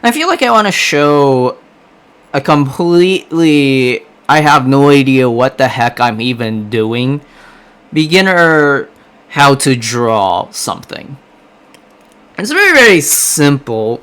I feel like I want to show a completely, I have no idea what the heck I'm even doing, beginner how to draw something. It's very simple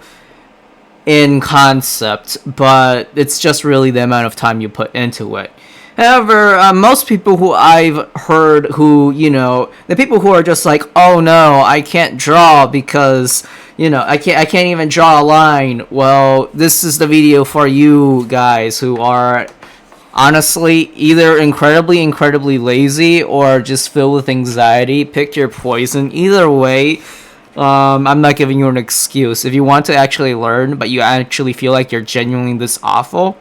in concept, but it's just really the amount of time you put into it. However, most people who I've heard who, the people who are just like, oh no, I can't draw because, I can't even draw a line. Well, this is the video for you guys who are honestly either incredibly lazy or just filled with anxiety. Pick your poison. Either way, I'm not giving you an excuse. If you want to actually learn, but you actually feel like you're genuinely this awful,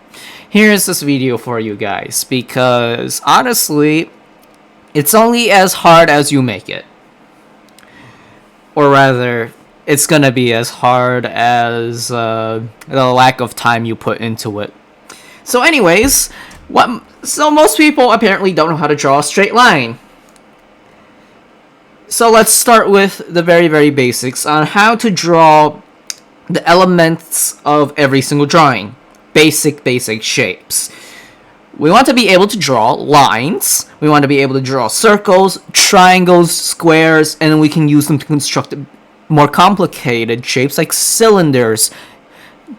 here's this video for you guys. Because, honestly, it's only as hard as you make it. Or rather, it's gonna be as hard as the lack of time you put into it. So anyways, so most people apparently don't know how to draw a straight line. So let's start with the very basics on how to draw the elements of every single drawing. Basic shapes. We want to be able to draw lines. We want to be able to draw circles, triangles, squares, and then we can use them to construct more complicated shapes like cylinders,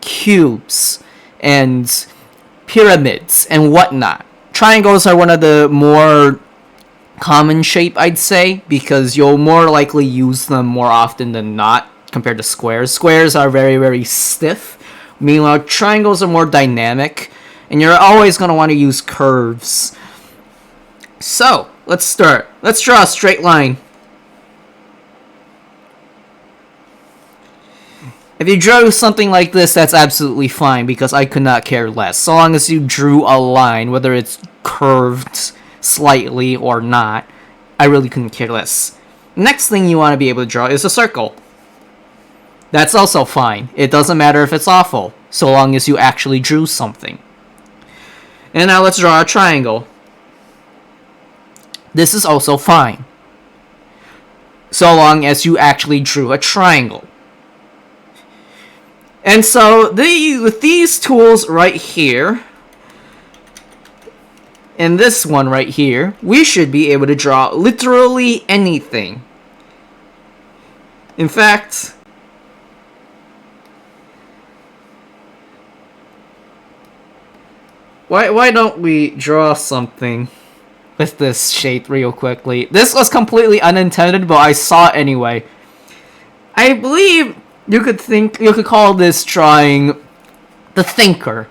cubes, and pyramids, and whatnot. Triangles are one of the more common shape, I'd say, because you'll more likely use them more often than not compared to squares. Squares are very stiff. Meanwhile, triangles are more dynamic, and you're always going to want to use curves. So, let's start. Let's draw a straight line. If you drew something like this, that's absolutely fine, because I could not care less. So long as you drew a line, whether it's curved slightly or not, I really couldn't care less. Next thing you want to be able to draw is a circle. That's also fine. It doesn't matter if it's awful, so long as you actually drew something. And now let's draw a triangle. This is also fine, so long as you actually drew a triangle. And so with these tools right here, and this one right here, we should be able to draw literally anything. In fact, why don't we draw something with this shape real quickly? This was completely unintended, but I saw it anyway. I believe you could call this drawing the thinker.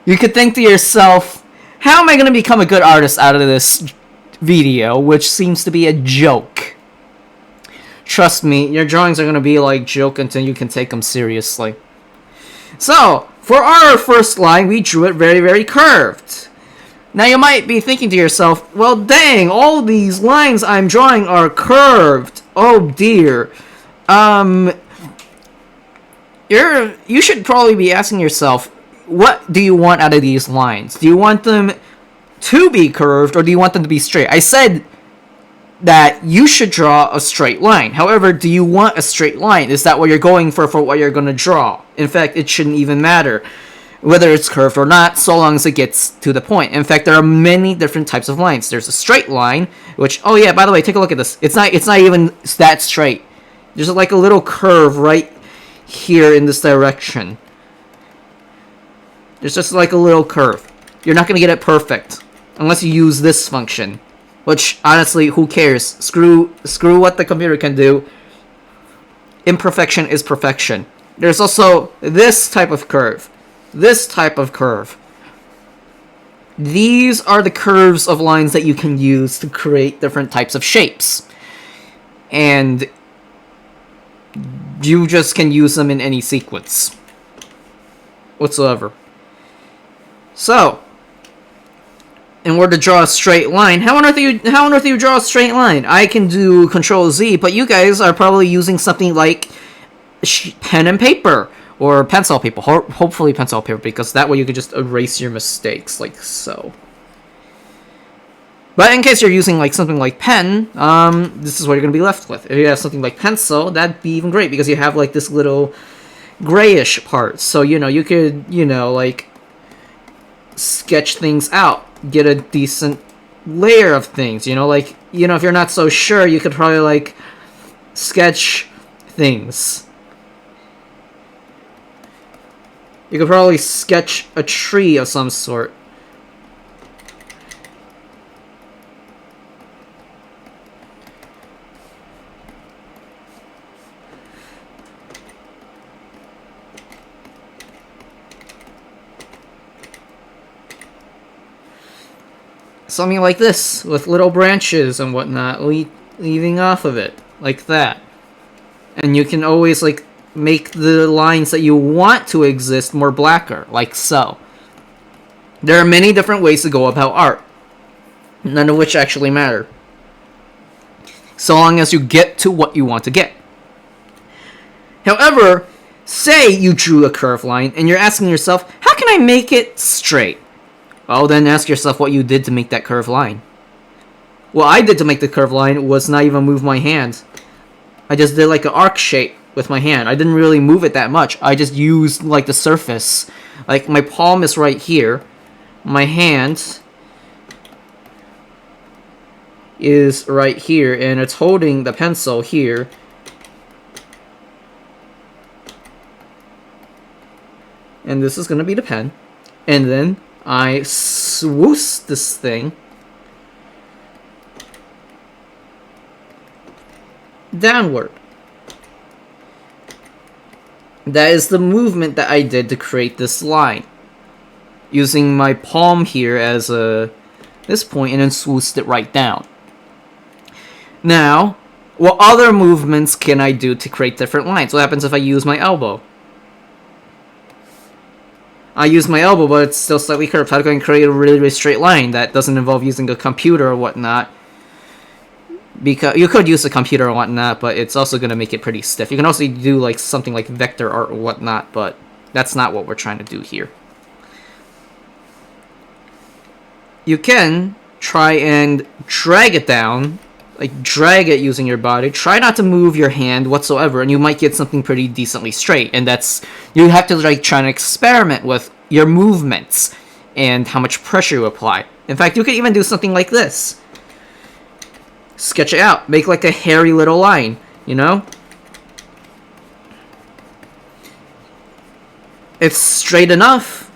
You could think to yourself, how am I going to become a good artist out of this video, which seems to be a joke? Trust me, your drawings are going to be like joke until you can take them seriously. So, for our first line, we drew it very curved. Now you might be thinking to yourself, well dang, all these lines I'm drawing are curved. Oh dear. You should probably be asking yourself, what do you want out of these lines? Do you want them to be curved, or do you want them to be straight? I said that you should draw a straight line. However, do you want a straight line? Is that what you're going for what you're going to draw? In fact, it shouldn't even matter whether it's curved or not, so long as it gets to the point. In fact, there are many different types of lines. There's a straight line, which, oh yeah, by the way, take a look at this. It's not even that straight. There's like a little curve right here in this direction. There's just like a little curve. You're not going to get it perfect unless you use this function, which honestly, who cares? Screw what the computer can do. Imperfection is perfection. There's also this type of curve. This type of curve. These are the curves of lines that you can use to create different types of shapes. And you just can use them in any sequence whatsoever. So, in order to draw a straight line, how on earth do you draw a straight line? I can do Control Z, but you guys are probably using something like pen and paper or pencil paper. Hopefully pencil paper, because that way you can just erase your mistakes like so. But in case you're using like something like pen, this is what you're gonna be left with. If you have something like pencil, that'd be even great, because you have like this little grayish parts. So, you could, like, sketch things out, get a decent layer of things, like, if you're not so sure, you could probably, like, sketch things. You could probably sketch a tree of some sort. Something like this, with little branches and whatnot leaving off of it, like that. And you can always, like, make the lines that you want to exist more blacker, like so. There are many different ways to go about art, none of which actually matter, so long as you get to what you want to get. However, say you drew a curved line, and you're asking yourself, how can I make it straight? Well, then ask yourself what you did to make that curved line. What I did to make the curved line was not even move my hand. I just did like an arc shape with my hand. I didn't really move it that much. I just used like the surface. Like my palm is right here. My hand is right here, and it's holding the pencil here. And this is going to be the pen. And then I swoosh this thing downward. That is the movement that I did to create this line, using my palm here as this point, and then swooshed it right down. Now, what other movements can I do to create different lines? What happens if I use my elbow? I use my elbow, but it's still slightly curved. How can I create a really, really straight line that doesn't involve using a computer or whatnot? Because you could use a computer or whatnot, but it's also going to make it pretty stiff. You can also do like something like vector art or whatnot, but that's not what we're trying to do here. You can try and drag it down, like drag it using your body. Try not to move your hand whatsoever, and you might get something pretty decently straight. And that's, you have to like try and experiment with your movements and how much pressure you apply. In fact, you could even do something like this. Sketch it out. Make like a hairy little line, It's straight enough.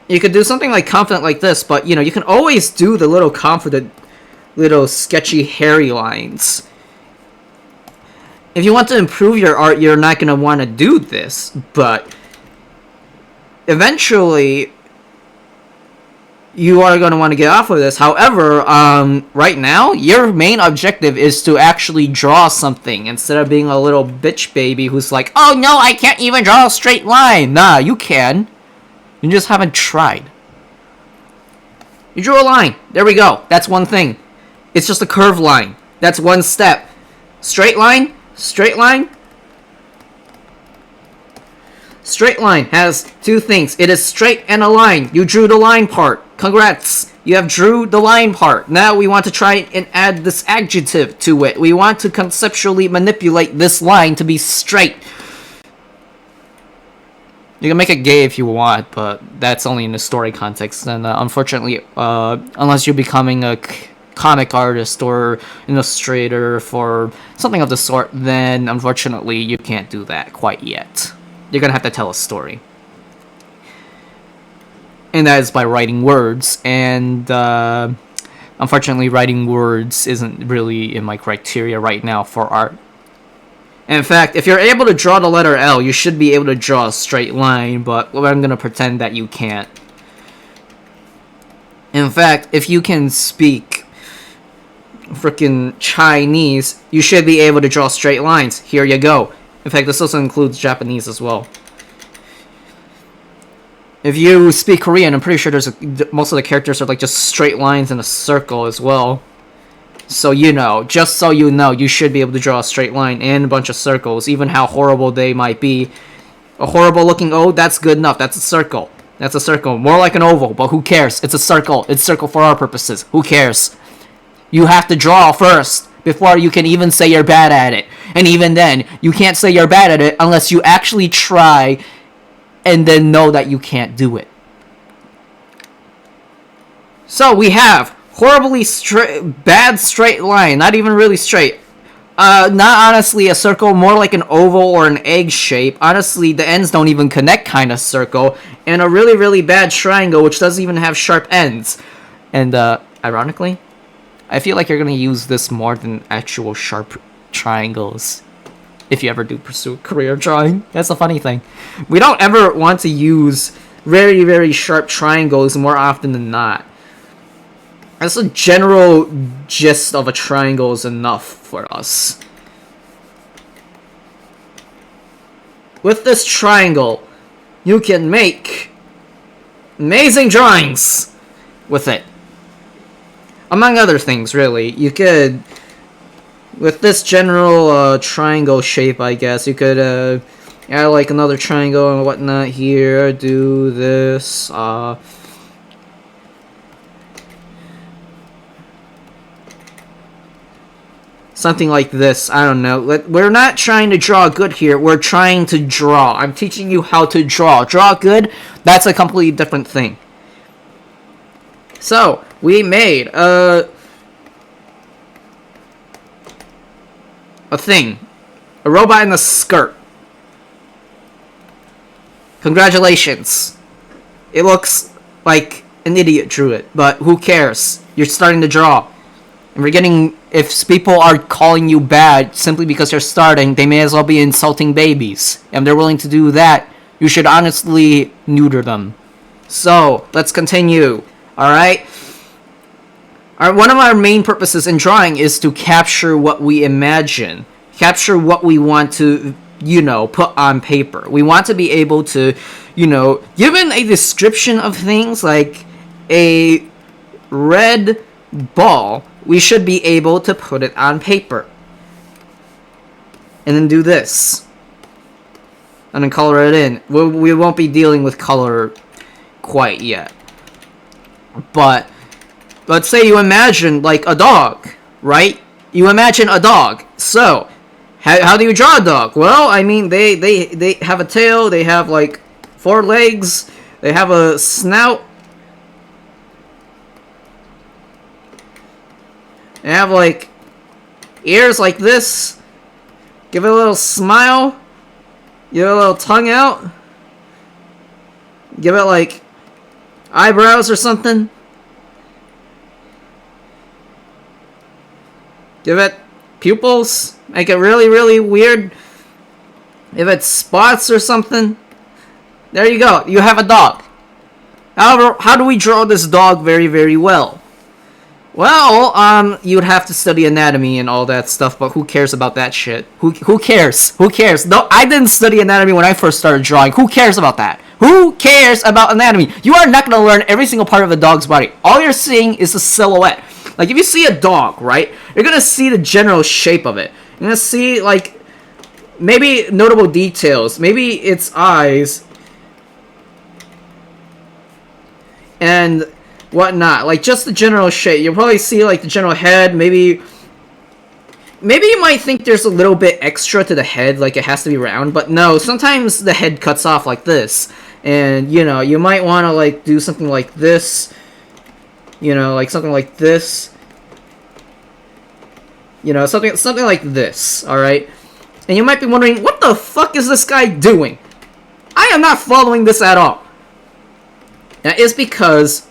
You could do something like confident like this, but you can always do the little confident, little sketchy hairy lines. If you want to improve your art, you're not going to want to do this, but eventually you are going to want to get off of this. However, right now, your main objective is to actually draw something instead of being a little bitch baby who's like, oh no, I can't even draw a straight line. Nah, you can. You just haven't tried. You drew a line. There we go. That's one thing. It's just a curved line. That's one step. Straight line. Straight line. Straight line has two things. It is straight and a line. You drew the line part. Congrats. You have drew the line part. Now we want to try and add this adjective to it. We want to conceptually manipulate this line to be straight. You can make it gay if you want, but that's only in the story context. And unfortunately, unless you're becoming a comic artist or illustrator for something of the sort, then unfortunately you can't do that quite yet. You're gonna have to tell a story. And that is by writing words, and unfortunately writing words isn't really in my criteria right now for art. In fact, if you're able to draw the letter L, you should be able to draw a straight line, but I'm gonna pretend that you can't. In fact, if you can speak frickin' Chinese, you should be able to draw straight lines. Here you go. In fact, this also includes Japanese as well. If you speak Korean, I'm pretty sure most of the characters are like just straight lines in a circle as well. So just so you know, you should be able to draw a straight line and a bunch of circles, even how horrible they might be. A horrible looking O, that's good enough. That's a circle. That's a circle. More like an oval, but who cares? It's a circle. It's a circle for our purposes. Who cares? You have to draw first before you can even say you're bad at it. And even then, you can't say you're bad at it unless you actually try and then know that you can't do it. So we have horribly bad straight line, not even really straight. Not honestly a circle, more like an oval or an egg shape. Honestly, the ends don't even connect kind of circle. And a really, really bad triangle, which doesn't even have sharp ends. And, ironically, I feel like you're gonna use this more than actual sharp triangles. If you ever do pursue a career drawing. That's the funny thing. We don't ever want to use very, very sharp triangles more often than not. That's a general gist of a triangle is enough for us. With this triangle, you can make amazing drawings with it. Among other things, really. You could, with this general triangle shape, I guess, you could add like another triangle and whatnot here, do this, something like this. I don't know. We're not trying to draw good here. We're trying to draw. I'm teaching you how to draw. Draw good, that's a completely different thing. So, we made a thing. A robot in a skirt. Congratulations. It looks like an idiot drew it, but who cares? You're starting to draw. And we're getting, if people are calling you bad simply because you're starting, they may as well be insulting babies. And if they're willing to do that, you should honestly neuter them. So, let's continue. Alright? One of our main purposes in drawing is to capture what we imagine. Capture what we want to, put on paper. We want to be able to, given a description of things like a red ball, we should be able to put it on paper. And then do this. And then color it in. We won't be dealing with color quite yet. But let's say you imagine like a dog, right? You imagine a dog. So, how do you draw a dog? Well, I mean, they have a tail, they have like 4 legs, they have a snout. They have like ears like this. Give it a little smile. Give it a little tongue out. Give it like eyebrows or something. Give it pupils. Make it really, really weird. If it's spots or something. There you go. You have a dog. However, how do we draw this dog very, very well? Well, you'd have to study anatomy and all that stuff, but who cares about that shit? Who cares? Who cares? No, I didn't study anatomy when I first started drawing. Who cares about that? Who cares about anatomy? You are not going to learn every single part of a dog's body. All you're seeing is the silhouette. Like, if you see a dog, right, you're going to see the general shape of it. You're going to see, like, maybe notable details. Maybe its eyes. And whatnot, like just the general shape. You'll probably see like the general head. Maybe you might think there's a little bit extra to the head, like it has to be round, but no, sometimes the head cuts off like this, and you might want to like do something like this, like something like this, something like this. All right, and you might be wondering, what the fuck is this guy doing? I am not following this at all. That is because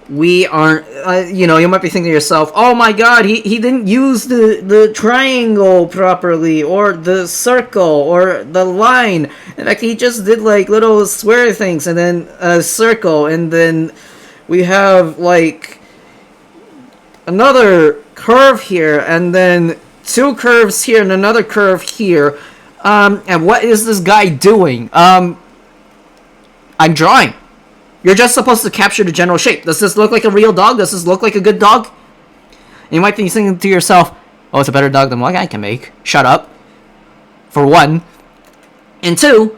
we aren't, you might be thinking to yourself, oh my god, he didn't use the triangle properly, or the circle, or the line. In fact, he just did like little square things, and then a circle, and then we have like another curve here, and then 2 curves here, and another curve here. And what is this guy doing? I'm drawing. You're just supposed to capture the general shape. Does this look like a real dog? Does this look like a good dog? And you might be thinking to yourself, oh, it's a better dog than what I can make. Shut up. For 1. And 2,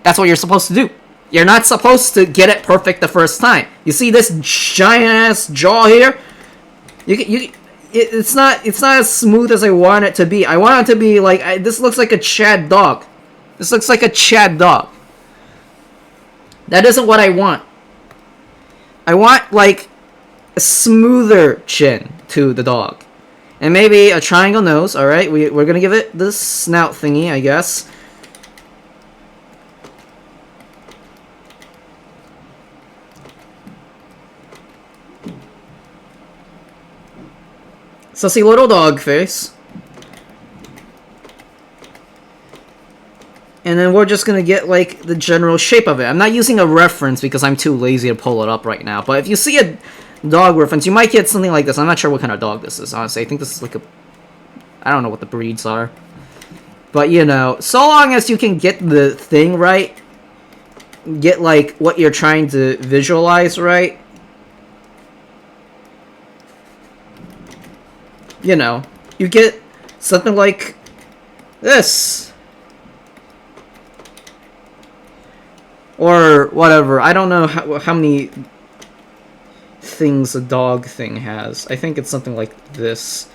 that's what you're supposed to do. You're not supposed to get it perfect the first time. You see this giant-ass jaw here? it's not as smooth as I want it to be. I want it to be like this looks like a Chad dog. This looks like a Chad dog. That isn't what I want. I want like a smoother chin to the dog. And maybe a triangle nose, alright? We're gonna give it this snout thingy, I guess. Sussy little dog face. And then we're just gonna get, like, the general shape of it. I'm not using a reference because I'm too lazy to pull it up right now. But if you see a dog reference, you might get something like this. I'm not sure what kind of dog this is, honestly. I think this is like a... I don't know what the breeds are. But, you know, so long as you can get the thing right, get, like, what you're trying to visualize right, you know, you get something like this. Or whatever. I don't know how many things a dog thing has. I think it's something like this.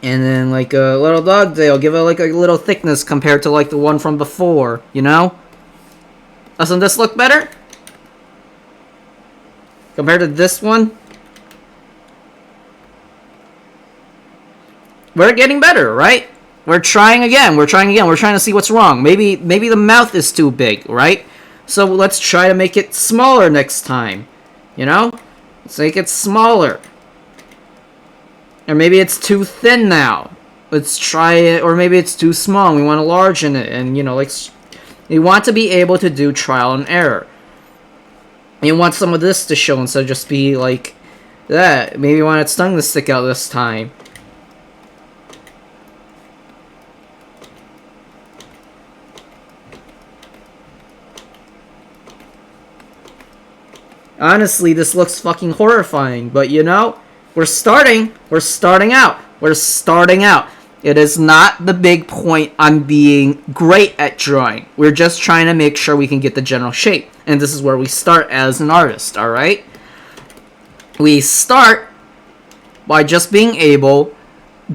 And then like a little dog tail, give it like a little thickness compared to like the one from before, you know? Doesn't this look better? Compared to this one? We're getting better, right? We're trying again. We're trying again. We're trying to see what's wrong. Maybe the mouth is too big, right? So let's try to make it smaller next time. You know? Let's make it smaller. Or maybe it's too thin now. Let's try it. Or maybe it's too small. We want to largen it. And, you know, like... We want to be able to do trial and error. You want some of this to show instead of just be like that. Maybe you want its tongue to stick out this time. Honestly, this looks fucking horrifying, but you know, we're starting out. It is not the big point on being great at drawing. We're just trying to make sure we can get the general shape. And this is where we start as an artist, alright? We start by just being able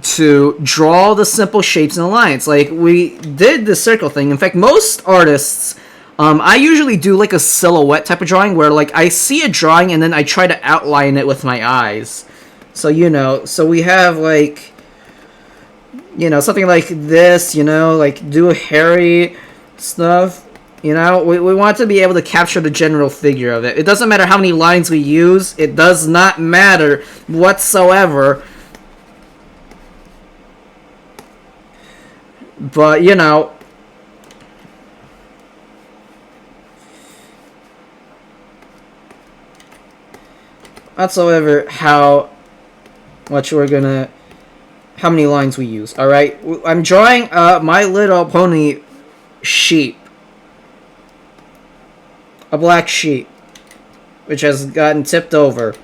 to draw the simple shapes and lines. Like, we did the circle thing. In fact, most artists... I usually do like a silhouette type of drawing where like I see a drawing and then I try to outline it with my eyes. So, you know, so we have like, you know, something like this, you know, like do a hairy stuff, you know. We want to be able to capture the general figure of it. It doesn't matter how many lines we use. It does not matter whatsoever. But, you know, whatsoever how much we're gonna, how many lines we use. Alright, I'm drawing My Little Pony sheep. A black sheep, which has gotten tipped over.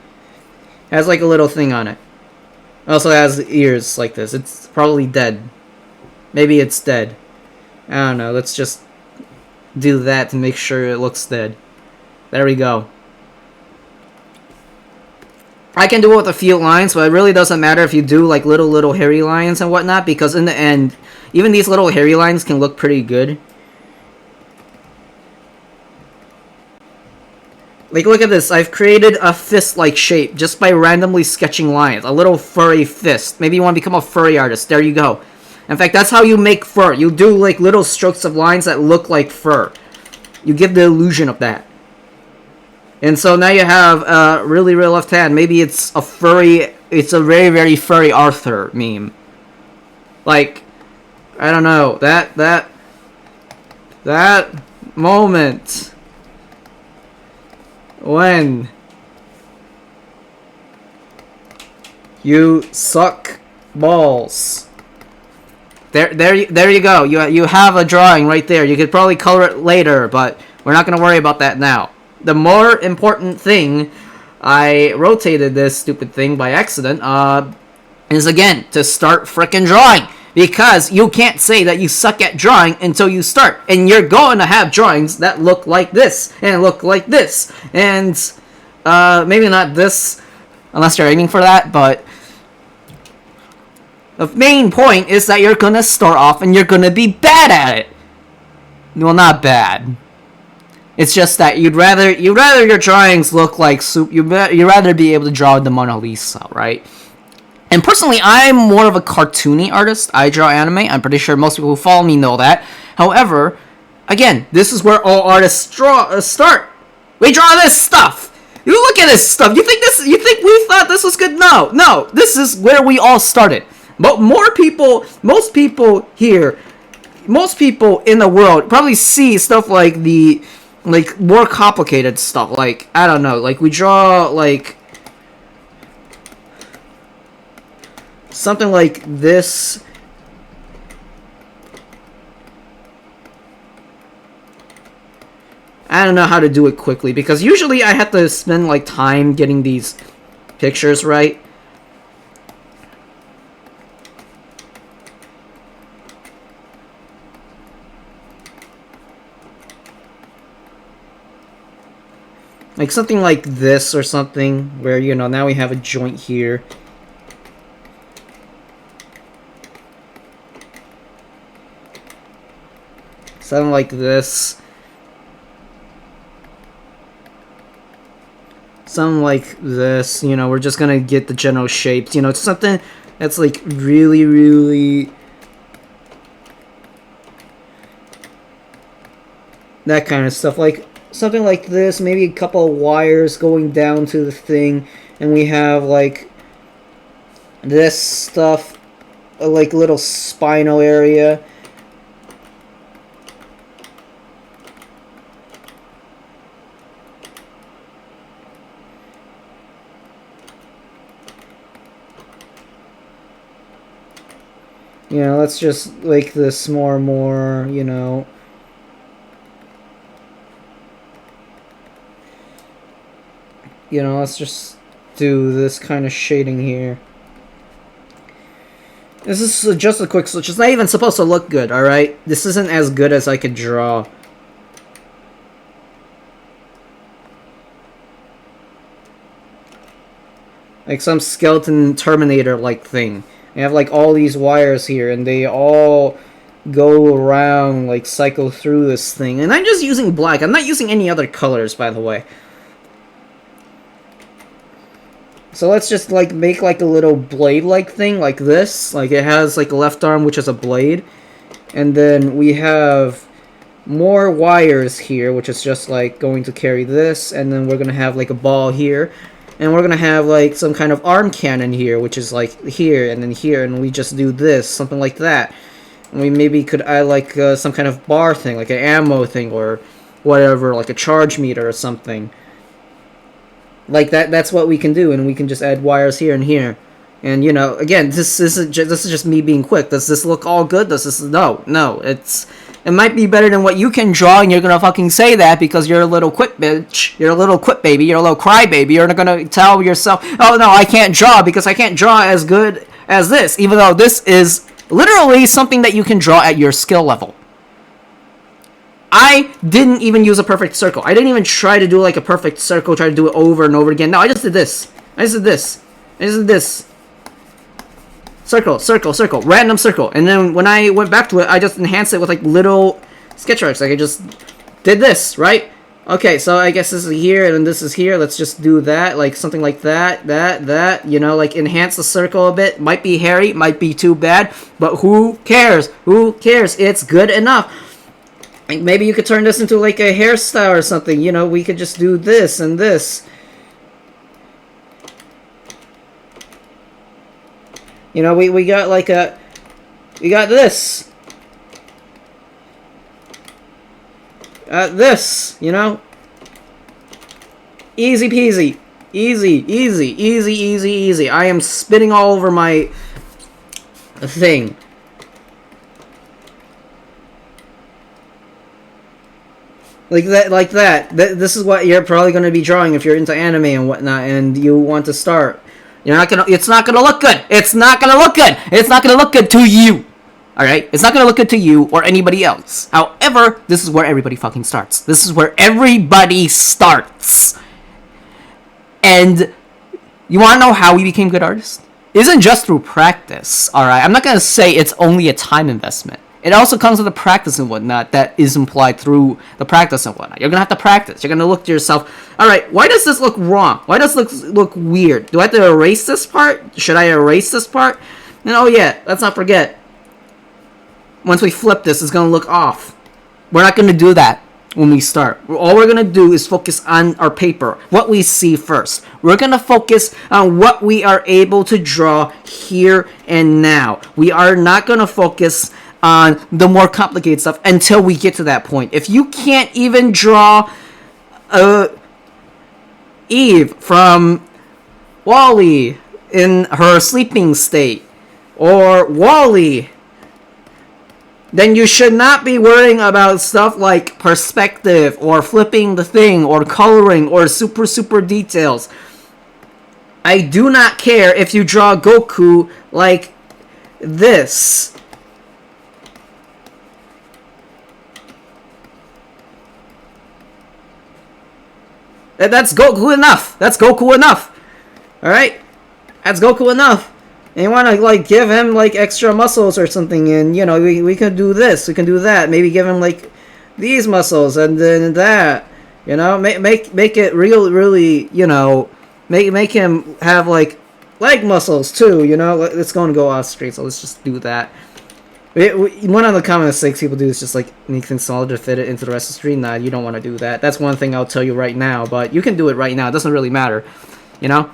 Has like a little thing on it. Also has ears like this. It's probably dead. Maybe it's dead. I don't know, let's just do that to make sure it looks dead. There we go. I can do it with a few lines, but it really doesn't matter if you do like little hairy lines and whatnot, because in the end, even these little hairy lines can look pretty good. Like, look at this. I've created a fist-like shape just by randomly sketching lines. A little furry fist. Maybe you want to become a furry artist. There you go. In fact, that's how you make fur. You do like little strokes of lines that look like fur. You give the illusion of that. And so now you have a really real left hand. Maybe it's a furry... It's a very, very furry Arthur meme. Like, I don't know. That moment when you suck balls. There you go. You have a drawing right there. You could probably color it later, but we're not going to worry about that now. The more important thing, I rotated this stupid thing by accident, is again, to start frickin' drawing. because you can't say that you suck at drawing until you start, and you're going to have drawings that look like this and look like this, and maybe not this unless you're aiming for that, but the main point is that you're gonna start off and you're gonna be bad at it. Well, not bad. It's just that you'd rather your drawings look like soup. You'd rather be able to draw the Mona Lisa, right? And personally, I'm more of a cartoony artist. I draw anime. I'm pretty sure most people who follow me know that. However, again, this is where all artists start. We draw this stuff. You look at this stuff. You think we thought this was good? No. This is where we all started. But most people in the world probably see stuff like more complicated stuff. Like, I don't know, like we draw like something like this. I don't know how to do it quickly because usually I have to spend like time getting these pictures right. Like something like this or something where, you know, now we have a joint here. Something like this. Something like this, you know, we're just gonna get the general shapes, you know, it's something that's like really that kind of stuff, like something like this, maybe a couple of wires going down to the thing, and we have like this stuff, like little spinal area. You know, let's just make this more, you know. You know, let's just do this kind of shading here. This is just a quick switch. It's not even supposed to look good, alright? This isn't as good as I could draw. Like some skeleton Terminator-like thing. We have like all these wires here, and they all go around, like cycle through this thing. And I'm just using black. I'm not using any other colors, by the way. So let's just like make like a little blade-like thing, like this. Like it has like a left arm, which is a blade. And then we have more wires here, which is just like going to carry this. And then we're going to have like a ball here. And we're going to have like some kind of arm cannon here, which is like here and then here. And we just do this, something like that. And we maybe could add like some kind of bar thing, like an ammo thing or whatever, like a charge meter or something. Like that's what we can do, and we can just add wires here and here. And you know, again, this is just me being quick. Does this look all good? Does this no? It might be better than what you can draw, and you're gonna fucking say that because you're a little quit bitch. You're a little quit baby. You're a little cry baby. You're not gonna tell yourself, oh no, I can't draw because I can't draw as good as this, even though this is literally something that you can draw at your skill level. I didn't even use a perfect circle. I didn't even try to do like a perfect circle, try to do it over and over again. No, I just did this. I just did this. Circle, circle, circle. Random circle. And then when I went back to it, I just enhanced it with like little sketch arts. Like I just did this, right? Okay, so I guess this is here and then this is here. Let's just do that. Like something like that. You know, like enhance the circle a bit. Might be hairy, might be too bad. But who cares? Who cares? It's good enough. Maybe you could turn this into like a hairstyle or something. You know, we could just do this and this. You know, we got like a... We got this. This, you know. Easy peasy. Easy. I am spitting all over my thing. Like that. This is what you're probably going to be drawing if you're into anime and whatnot, and you want to start. It's not gonna look good. It's not gonna look good to you. Alright? It's not gonna look good to you or anybody else. However, this is where everybody fucking starts. This is where everybody starts. And you wanna know how we became good artists? It isn't just through practice, alright? I'm not gonna say it's only a time investment. It also comes with the practice and whatnot that is implied through the practice and whatnot. You're gonna have to practice. You're gonna look to yourself, alright, why does this look wrong? Why does this look weird? Do I have to erase this part? Should I erase this part? And oh yeah, let's not forget, once we flip this, it's gonna look off. We're not gonna do that when we start. All we're gonna do is focus on our paper, what we see first. We're gonna focus on what we are able to draw here and now. We are not gonna focus on the more complicated stuff until we get to that point. If you can't even draw Eve from WALL-E in her sleeping state, or WALL-E, then you should not be worrying about stuff like perspective or flipping the thing or coloring or super details. I do not care if you draw Goku like this. That's Goku enough. That's Goku enough. Alright? That's Goku enough. And you want to, like, give him, like, extra muscles or something, and, you know, we can do this, we can do that. Maybe give him, like, these muscles, and then that. You know? Make it really, you know, make him have, like, leg muscles, too, you know? It's going to go off straight, so let's just do that. One of the common mistakes people do is just, like, make things smaller to fit it into the rest of the screen. Nah, you don't want to do that. That's one thing I'll tell you right now, but you can do it right now. It doesn't really matter. You know?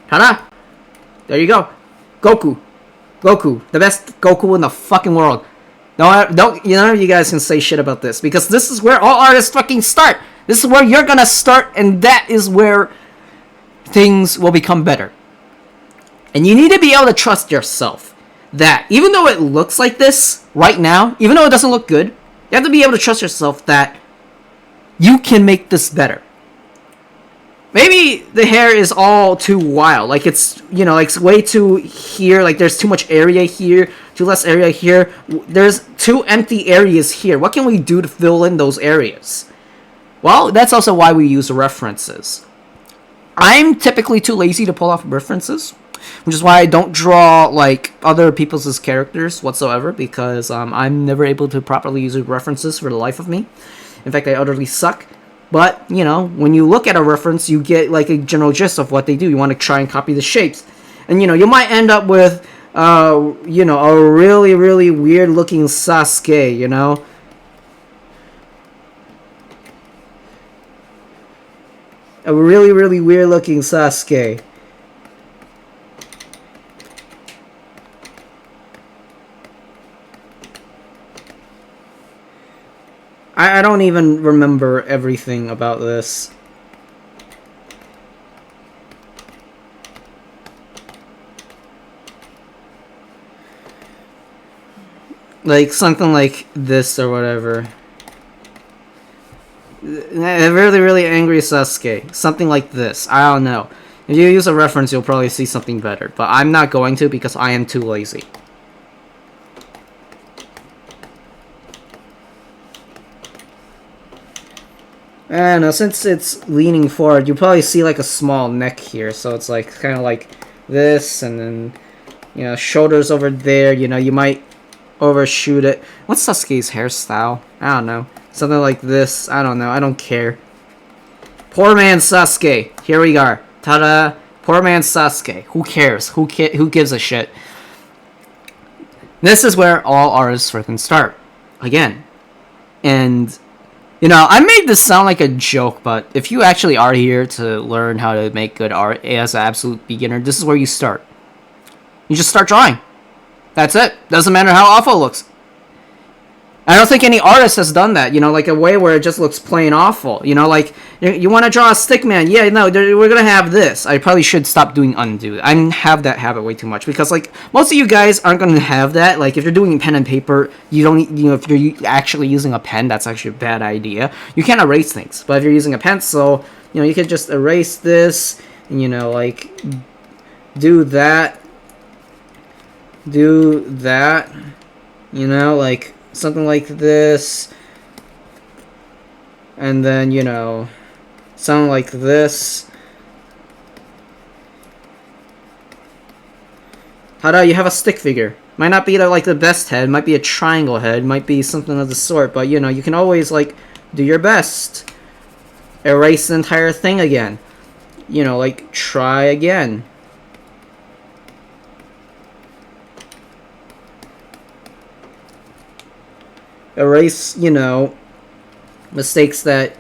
Ta-da! There you go. Goku. Goku. The best Goku in the fucking world. Don't, you know, you guys can say shit about this, because this is where all artists fucking start. This is where you're gonna start, and that is where things will become better. And you need to be able to trust yourself that even though it looks like this right now, even though it doesn't look good, you have to be able to trust yourself that you can make this better. Maybe the hair is all too wild, like it's, you know, like it's way too here, like there's too much area here, too less area here, there's two empty areas here. What can we do to fill in those areas? Well, that's also why we use references. I'm typically too lazy to pull off references, which is why I don't draw like other people's characters whatsoever, because I'm never able to properly use references for the life of me. In fact, I utterly suck. But, you know, when you look at a reference, you get like a general gist of what they do. You want to try and copy the shapes. And, you know, you might end up with, you know, a really weird looking Sasuke, you know. A really weird looking Sasuke. I don't even remember everything about this. Like, something like this or whatever. A really angry Sasuke. Something like this. I don't know. If you use a reference, you'll probably see something better. But I'm not going to, because I am too lazy. I don't know, since it's leaning forward, you probably see like a small neck here, so it's like kind of like this, and then, you know, shoulders over there, you know, you might overshoot it. What's Sasuke's hairstyle? I don't know. Something like this, I don't know, I don't care. Poor man Sasuke, here we are. Ta-da! Poor man Sasuke. Who cares? Who gives a shit? This is where all artists freaking start. Again. And... you know, I made this sound like a joke, but if you actually are here to learn how to make good art as an absolute beginner, this is where you start. You just start drawing. That's it. Doesn't matter how awful it looks. I don't think any artist has done that, you know, like a way where it just looks plain awful. You know, like, you want to draw a stick man. Yeah, no, we're going to have this. I probably should stop doing undo. I have that habit way too much, because, like, most of you guys aren't going to have that. Like, if you're doing pen and paper, you don't, you know, if you're actually using a pen, that's actually a bad idea. You can't erase things. But if you're using a pencil, you know, you can just erase this, and, you know, like, do that. do that, you know, like something like this, and then, you know, something like this. How about you have a stick figure? Might not be like the best head, might be a triangle head, might be something of the sort, but you know, you can always like do your best. Erase the entire thing again. You know, like try again. Erase, you know, mistakes that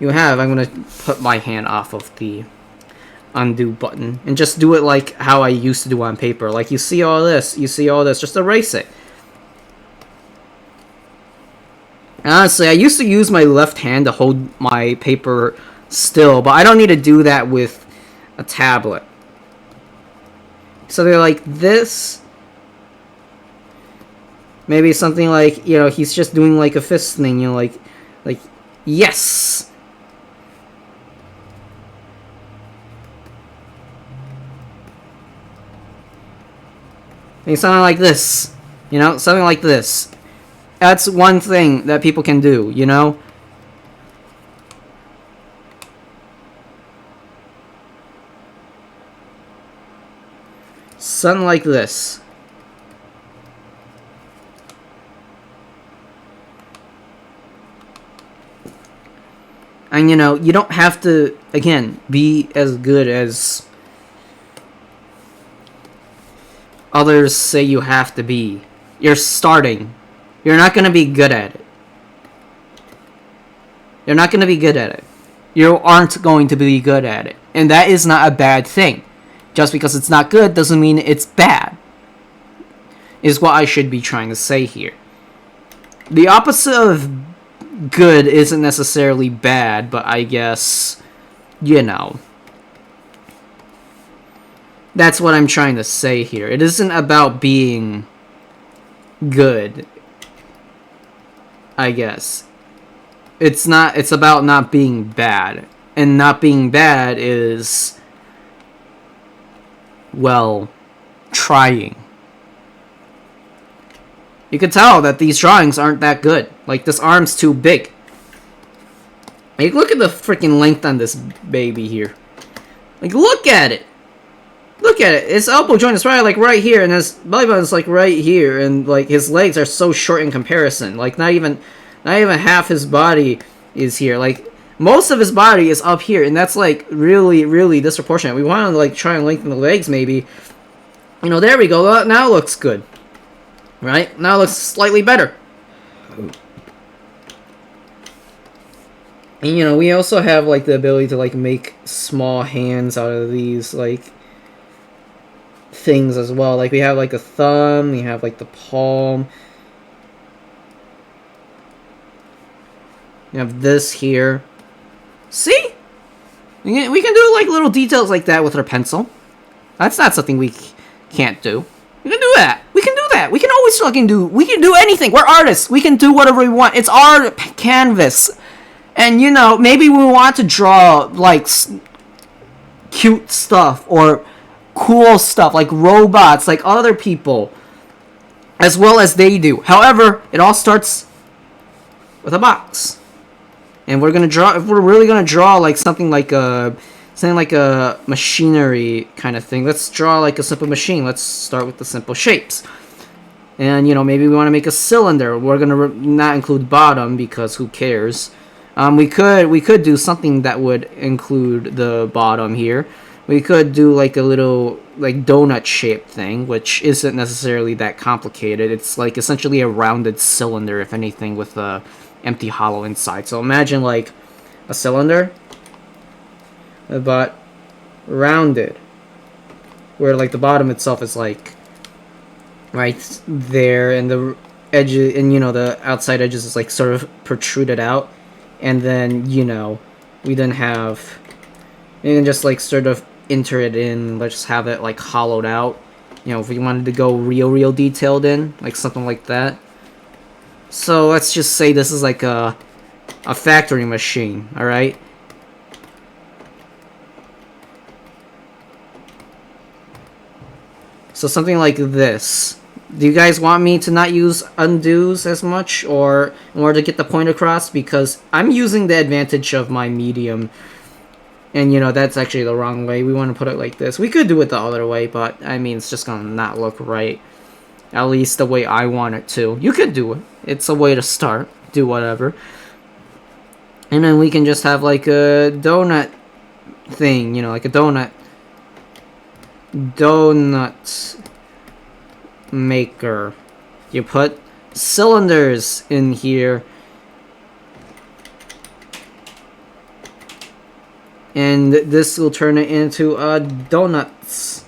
you have. I'm gonna put my hand off of the undo button and just do it like how I used to do on paper. Like you see all this, just erase it. And honestly, I used to use my left hand to hold my paper still, but I don't need to do that with a tablet. So they're like this. Maybe something like, you know, he's just doing like a fist thing, you know, like yes. Maybe something like this, you know, something like this. That's one thing that people can do, you know? Something like this. And, you know, you don't have to, again, be as good as others say you have to be. You're starting. You're not going to be good at it. You're not going to be good at it. You aren't going to be good at it. And that is not a bad thing. Just because it's not good doesn't mean it's bad. Is what I should be trying to say here. The opposite of good isn't necessarily bad, but I guess, you know. That's what I'm trying to say here. It isn't about being good, I guess. It's about not being bad. And not being bad is, well, trying. You can tell that these drawings aren't that good. Like, this arm's too big. Like, look at the freaking length on this baby here. Like, look at it! Look at it. His elbow joint is probably, like, right here, and his belly button's, like, right here, and, like, his legs are so short in comparison. Like, not even half his body is here. Like, most of his body is up here, and that's, like, really, really disproportionate. We want to, like, try and lengthen the legs, maybe. You know, there we go. Now it looks good. Right? Now it looks slightly better. And, you know, we also have, like, the ability to, like, make small hands out of these, like, things as well. Like, we have, like, a thumb. We have, like, the palm. We have this here. See? We can do, like, little details like that with our pencil. That's not something we can't do. We can do that. We can do that. We can always fucking do... We can do anything. We're artists. We can do whatever we want. It's our canvas. And, you know, maybe we want to draw, like, cute stuff or cool stuff, like robots, like other people, as well as they do. However, it all starts with a box. And we're gonna draw... If we're really gonna draw, like, something like a machinery kind of thing. Let's draw like a simple machine. Let's start with the simple shapes. And, you know, maybe we want to make a cylinder. We're going to not include bottom because who cares? We could do something that would include the bottom here. We could do like a little like donut shaped thing, which isn't necessarily that complicated. It's like essentially a rounded cylinder, if anything, with a empty hollow inside. So imagine like a cylinder, but rounded, where like the bottom itself is like right there, and the edges, and you know, the outside edges is like sort of protruded out, and then, you know, we then have, you can just like sort of enter it in. Let's just have it like hollowed out, you know, if we wanted to go real detailed in, like something like that. So let's just say this is like a factory machine, all right? So something like this. Do you guys want me to not use undos as much, or in order to get the point across? Because I'm using the advantage of my medium, and you know that's actually the wrong way. We want to put it like this. We could do it the other way, but I mean it's just gonna not look right. At least the way I want it to. You could do it. It's a way to start. Do whatever. And then we can just have like a donut thing, you know, like a donut maker. You put cylinders in here, and this will turn it into donuts,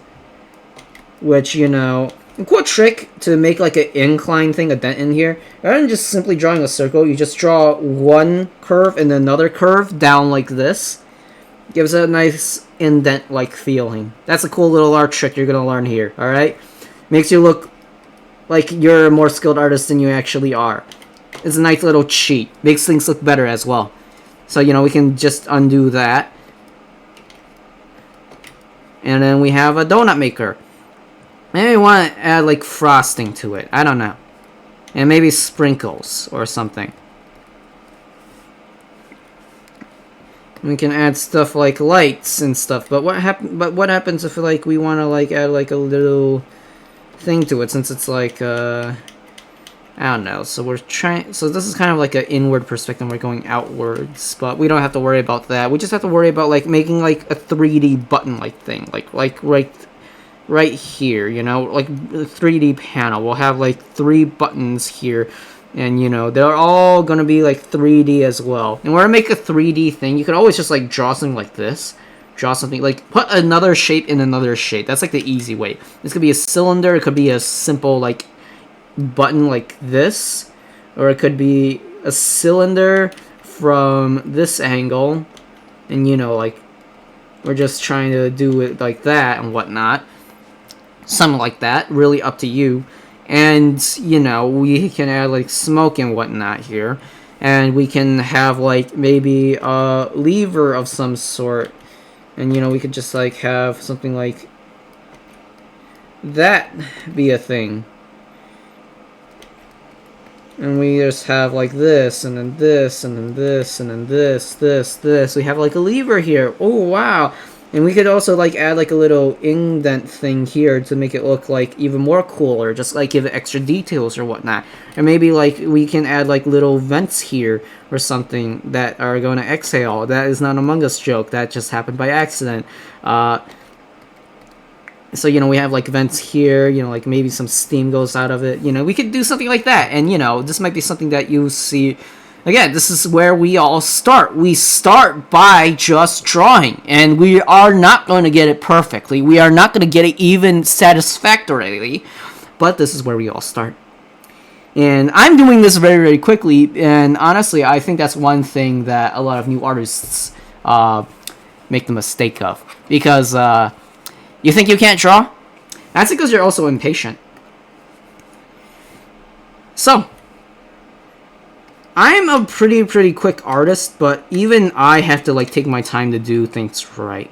which, you know, a cool trick to make like an incline thing, a dent in here. Rather than just simply drawing a circle, you just draw one curve and another curve down like this. Gives it a nice indent-like feeling. That's a cool little art trick you're gonna learn here, alright? Makes you look like you're a more skilled artist than you actually are. It's a nice little cheat. Makes things look better as well. So, you know, we can just undo that. And then we have a donut maker. Maybe we want to add like frosting to it. I don't know. And maybe sprinkles or something. We can add stuff like lights and stuff. But what happens if like we want to like add like a little thing to it, since it's like I don't know. So we're trying. So this is kind of like an inward perspective. We're going outwards, but we don't have to worry about that. We just have to worry about like making like a 3D button-like thing, like right here. You know, like a 3D panel. We'll have like 3 buttons here, and you know they're all gonna be like 3D as well. And we're gonna make a 3D thing. You could always just like draw something like this. Draw something like put another shape in another shape. That's like the easy way. This could be a cylinder. It could be a simple like button like this, or it could be a cylinder from this angle, and you know, like we're just trying to do it like that and whatnot, something like that. Really up to you. And you know, we can add like smoke and whatnot here, and we can have like maybe a lever of some sort, and you know, we could just like have something like that be a thing. And we just have like this, and then this, and then this, and then this. We have like a lever here. Oh, wow. And we could also like add like a little indent thing here to make it look like even more cooler. Just like give it extra details or whatnot. And maybe like we can add like little vents here or something that are going to exhale. That is not an Among Us joke. That just happened by accident. So, you know, we have like vents here, you know, like maybe some steam goes out of it. You know, we could do something like that. And, you know, this might be something that you see. Again, this is where we all start. We start by just drawing. And we are not going to get it perfectly. We are not going to get it even satisfactorily. But this is where we all start. And I'm doing this very, very quickly. And honestly, I think that's one thing that a lot of new artists make the mistake of. Because, you think you can't draw? That's because you're also impatient. So, I'm a pretty quick artist, but even I have to like take my time to do things right.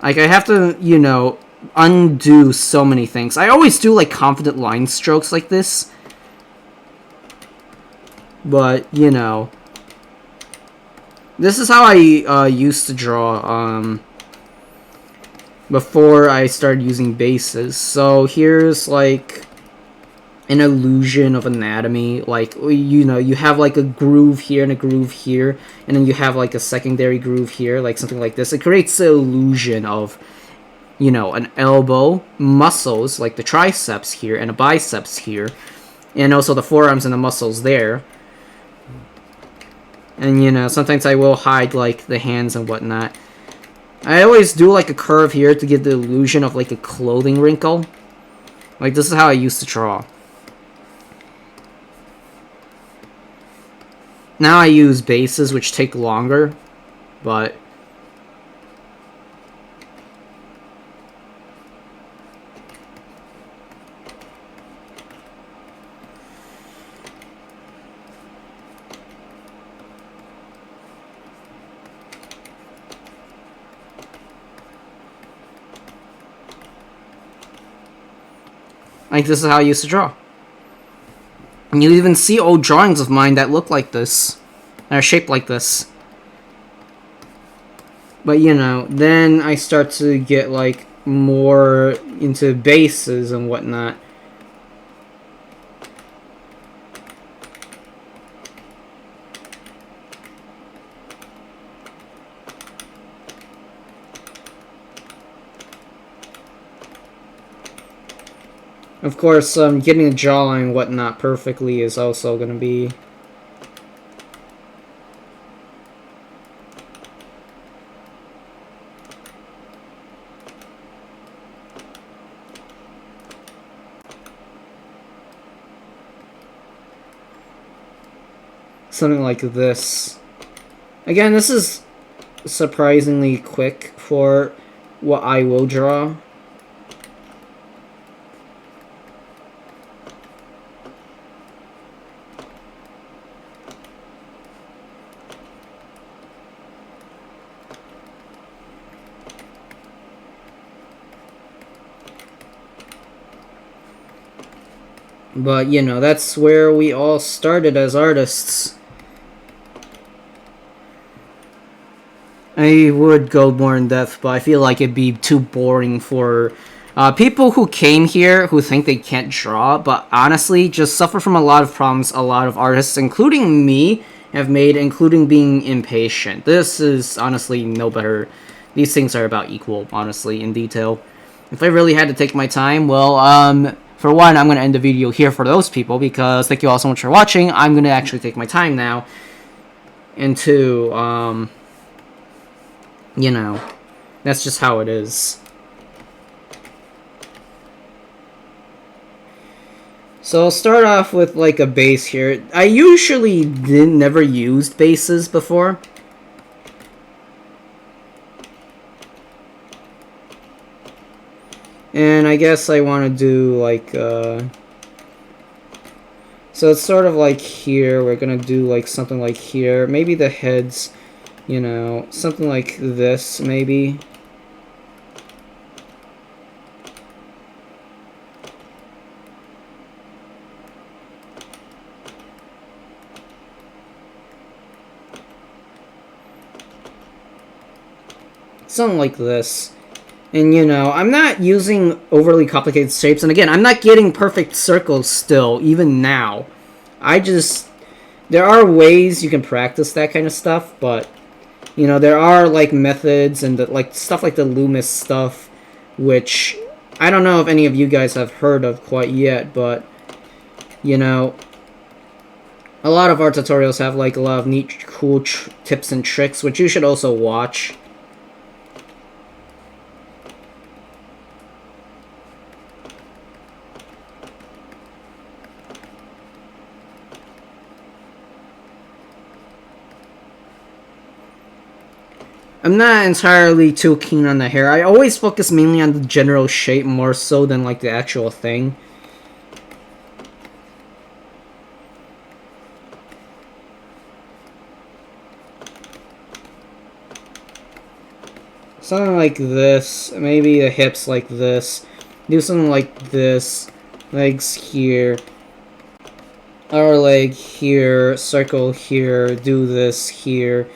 Like I have to, you know, undo so many things. I always do like confident line strokes like this. But, you know, this is how I used to draw before I started using bases. So here's like an illusion of anatomy. Like, you know, you have like a groove here and a groove here, and then you have like a secondary groove here, like something like this. It creates the illusion of, you know, an elbow, muscles like the triceps here and a biceps here, and also the forearms and the muscles there. And, you know, sometimes I will hide, like, the hands and whatnot. I always do, like, a curve here to give the illusion of, like, a clothing wrinkle. Like, this is how I used to draw. Now I use bases, which take longer, but Like, this is how I used to draw. And you even see old drawings of mine that look like this. That are shaped like this. But, you know, then I start to get, like, more into bases and whatnot. Of course, getting the jawline and whatnot perfectly is also going to be... something like this. Again, this is surprisingly quick for what I will draw. But, you know, that's where we all started as artists. I would go more in depth, but I feel like it'd be too boring for people who came here who think they can't draw, but honestly just suffer from a lot of problems a lot of artists, including me, have made, including being impatient. This is honestly no better. These things are about equal, honestly, in detail. If I really had to take my time, well, for one, I'm going to end the video here for those people, because thank you all so much for watching. I'm going to actually take my time now. And two, you know, that's just how it is. So I'll start off with like a base here. I usually never used bases before. And I guess I want to do like, so it's sort of like here, we're going to do like something like here. Maybe the heads, you know, something like this, maybe. Something like this. And, you know, I'm not using overly complicated shapes. And again, I'm not getting perfect circles still, even now. There are ways you can practice that kind of stuff, but, you know, there are, like, methods and, like, stuff like the Loomis stuff, which I don't know if any of you guys have heard of quite yet, but, you know, a lot of art tutorials have, like, a lot of neat, cool tips and tricks, which you should also watch. I'm not entirely too keen on the hair. I always focus mainly on the general shape more so than like the actual thing. Something like this. Maybe the hips like this. Do something like this. Legs here. Our leg here. Circle here. Do this here.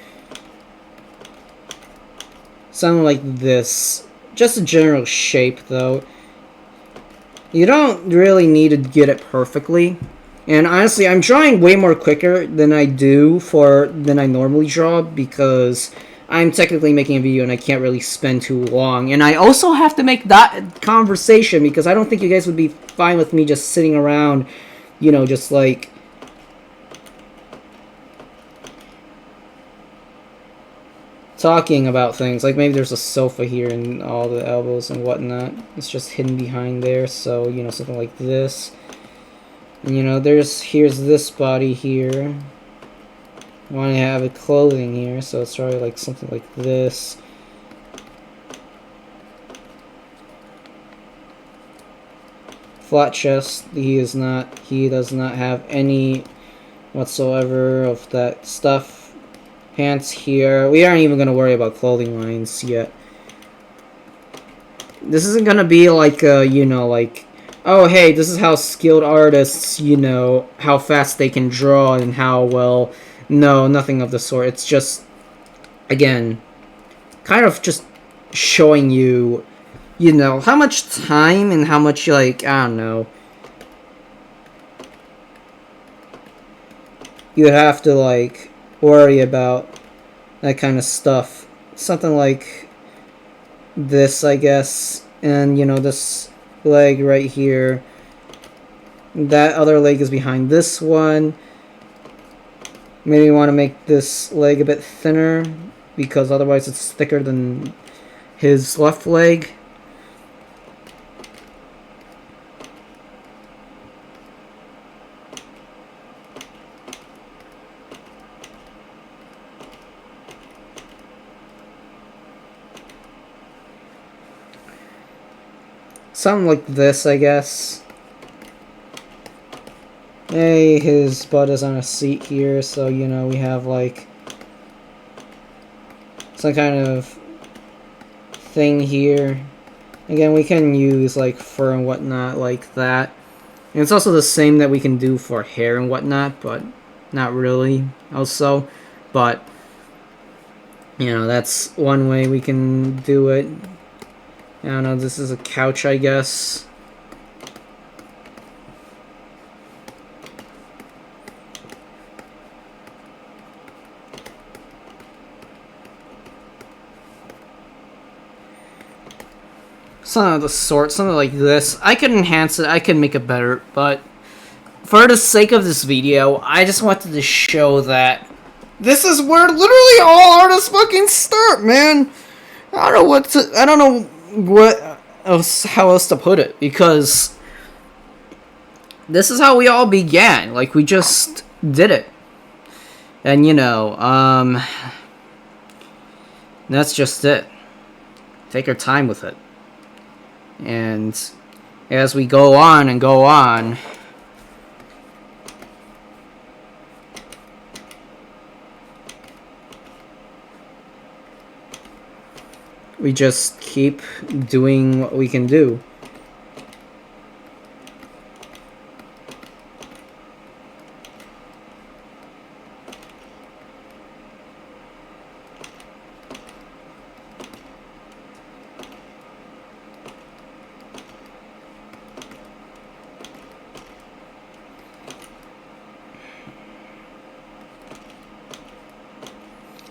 Something like this. Just a general shape, though. You don't really need to get it perfectly. And honestly, I'm drawing way more quicker than I normally draw, because I'm technically making a video and I can't really spend too long. And I also have to make that conversation, because I don't think you guys would be fine with me just sitting around, you know, just like... talking about things. Like, maybe there's a sofa here and all the elbows and whatnot. It's just hidden behind there, so, you know, something like this. And, you know, here's this body here. I want to have a clothing here, so it's probably like something like this. Flat chest. He does not have any whatsoever of that stuff. Pants here. We aren't even going to worry about clothing lines yet. This isn't going to be like, you know, like oh hey, this is how skilled artists, you know, how fast they can draw and how well. No, nothing of the sort. It's just, again, kind of just showing you, you know, how much time and how much, like, I don't know, you have to, like, worry about that kind of stuff. Something like this, I guess, and, you know, this leg right here. That other leg is behind this one. Maybe you want to make this leg a bit thinner, because otherwise it's thicker than his left leg. Something like this, I guess. Hey, his butt is on a seat here, so, you know, we have, like, some kind of thing here. Again, we can use, like, fur and whatnot like that. And it's also the same that we can do for hair and whatnot, but not really, also. But, you know, that's one way we can do it. I don't know, this is a couch, I guess. Something of the sort, something like this. I could enhance it, I could make it better, but for the sake of this video, I just wanted to show that this is where literally all artists fucking start, man. I don't know what else, how else to put it, because this is how we all began. Like, we just did it. And, you know, that's just it. Take your time with it. And as we go on and go on, we just keep doing what we can do.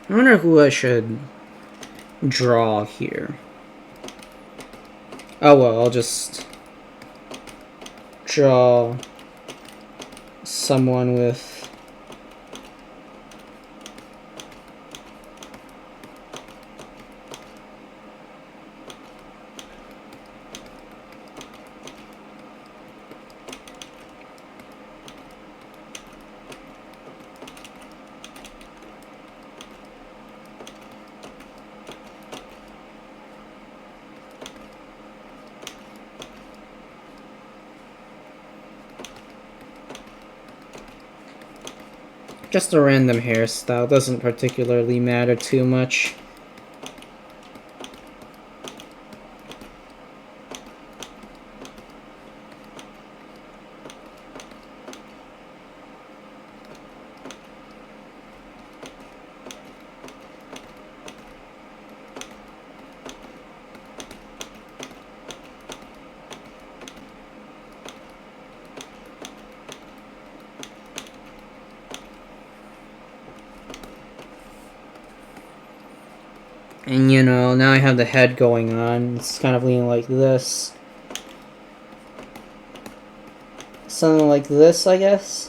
I wonder who I should draw here. Oh well, I'll just draw someone with just a random hairstyle. Doesn't particularly matter too much. And, you know, now I have the head going on. It's kind of leaning like this. Something like this, I guess.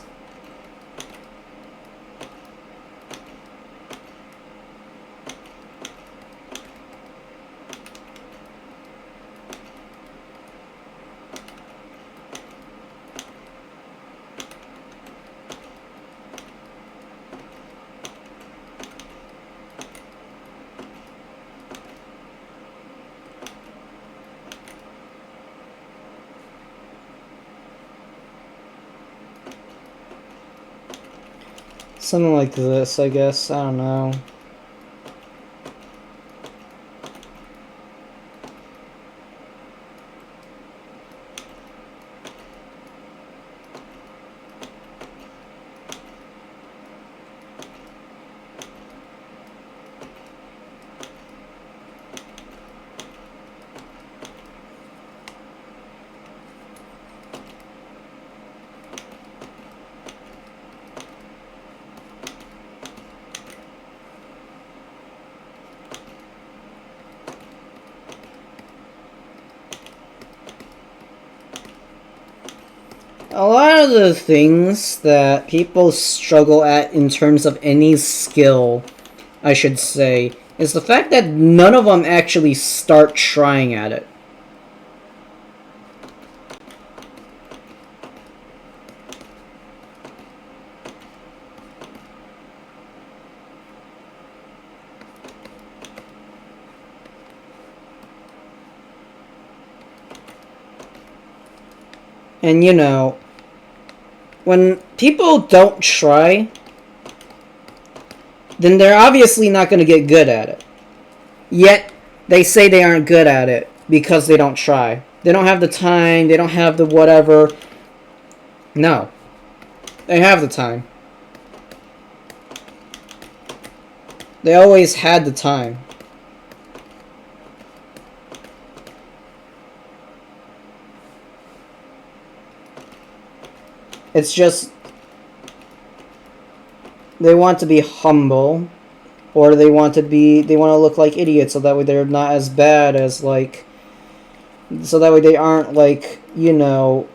Something like this, I guess. I don't know. A lot of the things that people struggle at in terms of any skill, I should say, is the fact that none of them actually start trying at it. And you know, when people don't try, then they're obviously not going to get good at it. Yet, they say they aren't good at it because they don't try. They don't have the time, they don't have the whatever. No. They have the time. They always had the time. It's just they want to be humble, or they want to look like idiots, so that way they're not as bad as like, so that way they aren't like, you know,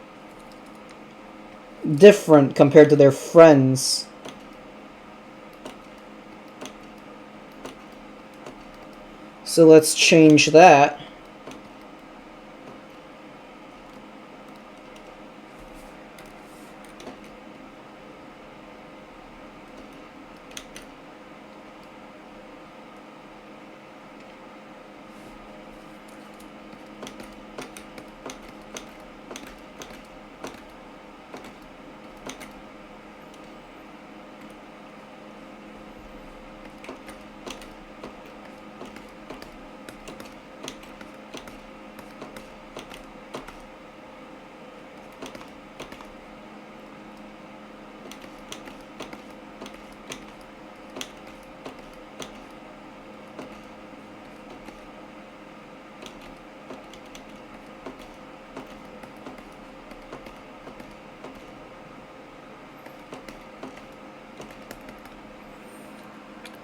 different compared to their friends. So let's change that.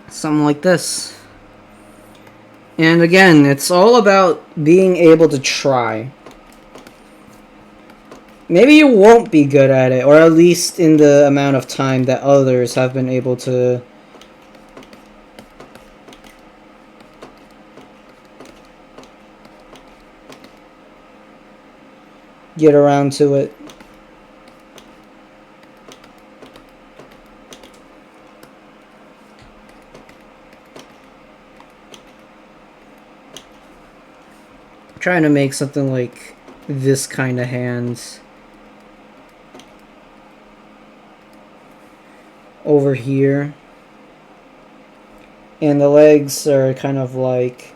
Something like this. And again, it's all about being able to try. Maybe you won't be good at it, or at least in the amount of time that others have been able to get around to it. I'm trying to make something like this kind of hands over here, and the legs are kind of like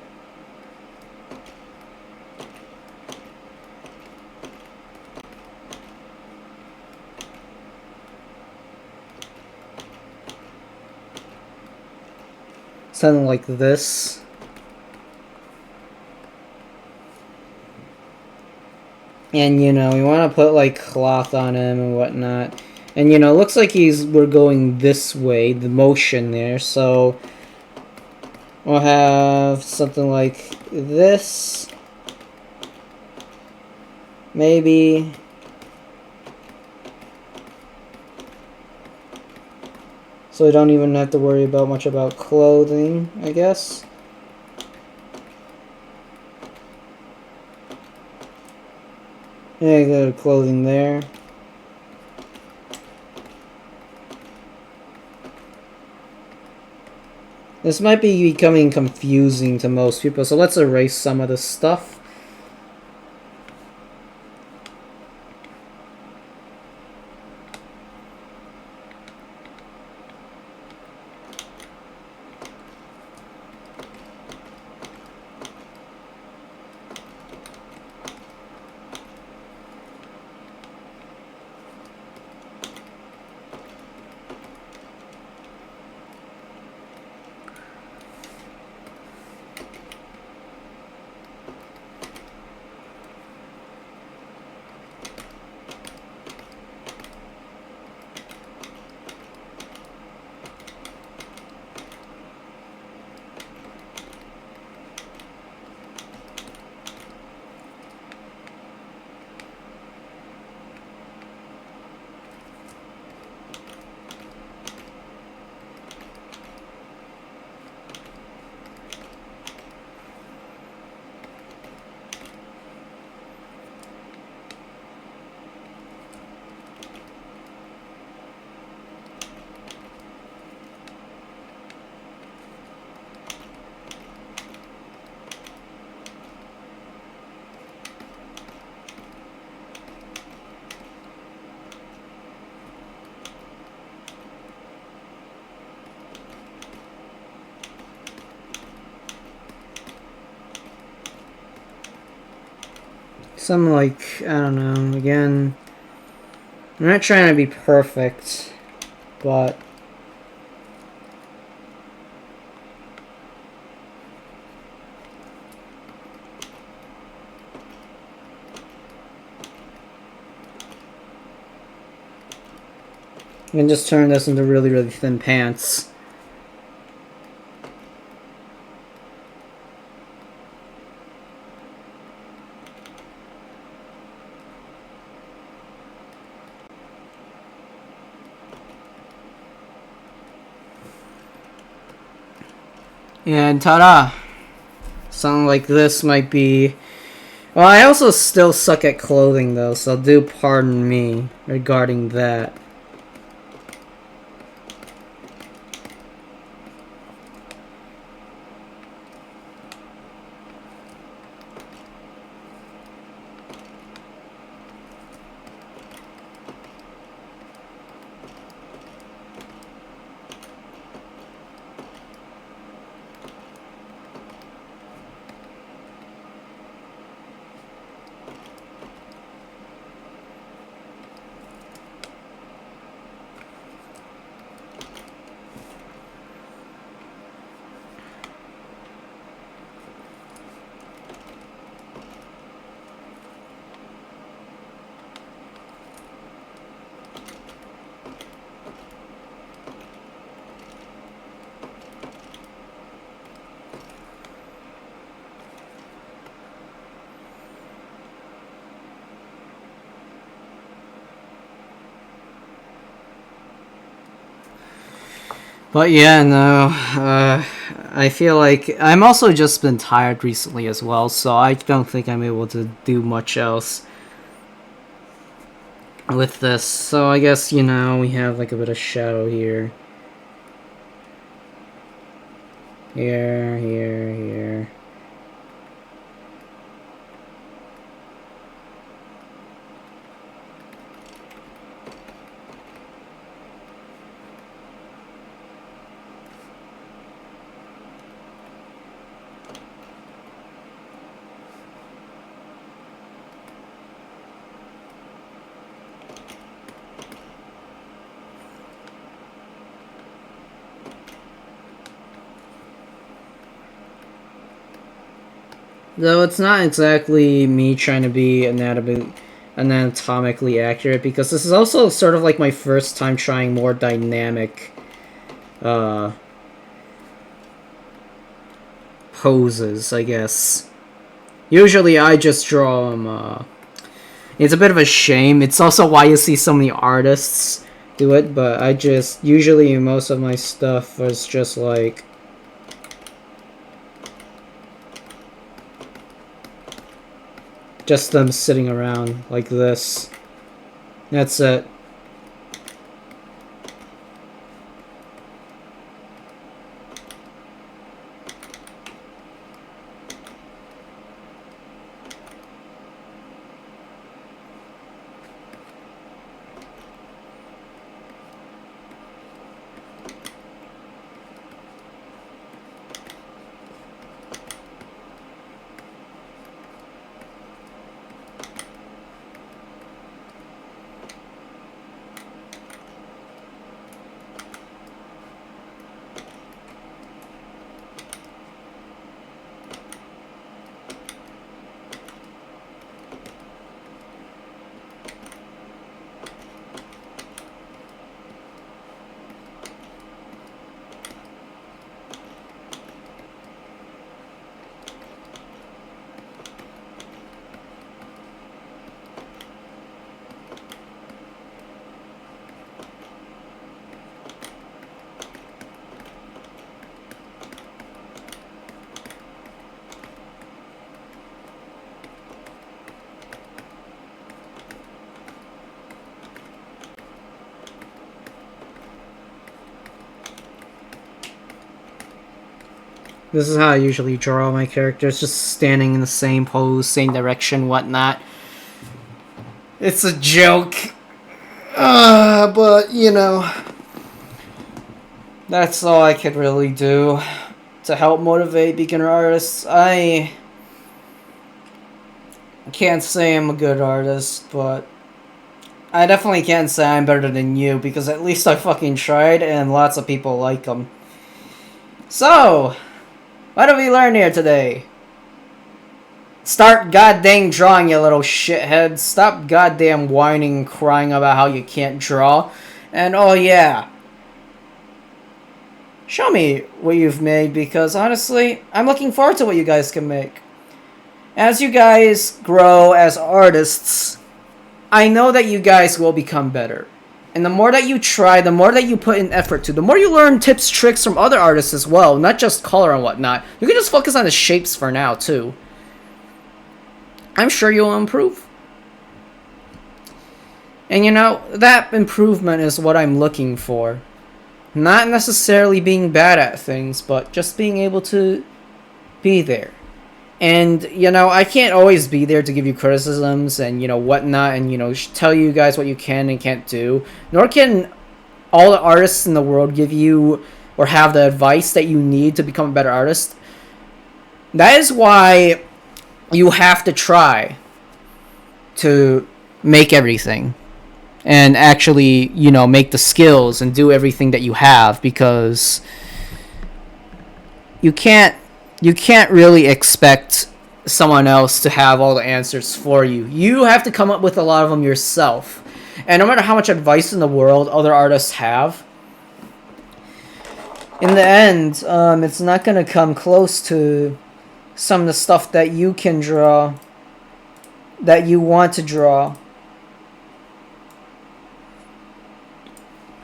something like this. And you know, we want to put like cloth on him and whatnot. And you know, looks like we're going this way, the motion there, so we'll have something like this. Maybe. So we don't even have to worry about much about clothing, I guess. Yeah, got clothing there. This might be becoming confusing to most people, so let's erase some of this stuff. some, like, I don't know, again, I'm not trying to be perfect, but I can just turn this into really, really thin pants. And ta-da! Something like this might be... Well, I also still suck at clothing, though, so do pardon me regarding that. But yeah, no, I feel like I'm also just been tired recently as well, so I don't think I'm able to do much else with this. So I guess, you know, we have like a bit of shadow here. Here, here, here. Though it's not exactly me trying to be anatomically accurate, because this is also sort of like my first time trying more dynamic poses, I guess. Usually I just draw them, it's a bit of a shame. It's also why you see so many artists do it, but I just, usually most of my stuff is just like, just them sitting around like this. That's it. This is how I usually draw my characters, just standing in the same pose, same direction, whatnot. It's a joke. But, you know, that's all I could really do to help motivate beginner artists. can't say I'm a good artist, but I definitely can't say I'm better than you because at least I fucking tried and lots of people like them. So, what did we learn here today? Start goddamn drawing, you little shithead. Stop goddamn whining and crying about how you can't draw. And oh yeah, show me what you've made because honestly, I'm looking forward to what you guys can make. As you guys grow as artists, I know that you guys will become better. And the more that you try, the more that you put in effort to, the more you learn tips, tricks from other artists as well, not just color and whatnot. You can just focus on the shapes for now, too. I'm sure you'll improve. And you know, that improvement is what I'm looking for. Not necessarily being bad at things, but just being able to be there. And, you know, I can't always be there to give you criticisms and, you know, whatnot and, you know, tell you guys what you can and can't do. Nor can all the artists in the world give you or have the advice that you need to become a better artist. That is why you have to try to make everything. And actually, you know, make the skills and do everything that you have because you can't really expect someone else to have all the answers for you. You have to come up with a lot of them yourself. And no matter how much advice in the world other artists have, in the end, it's not going to come close to some of the stuff that you can draw, that you want to draw.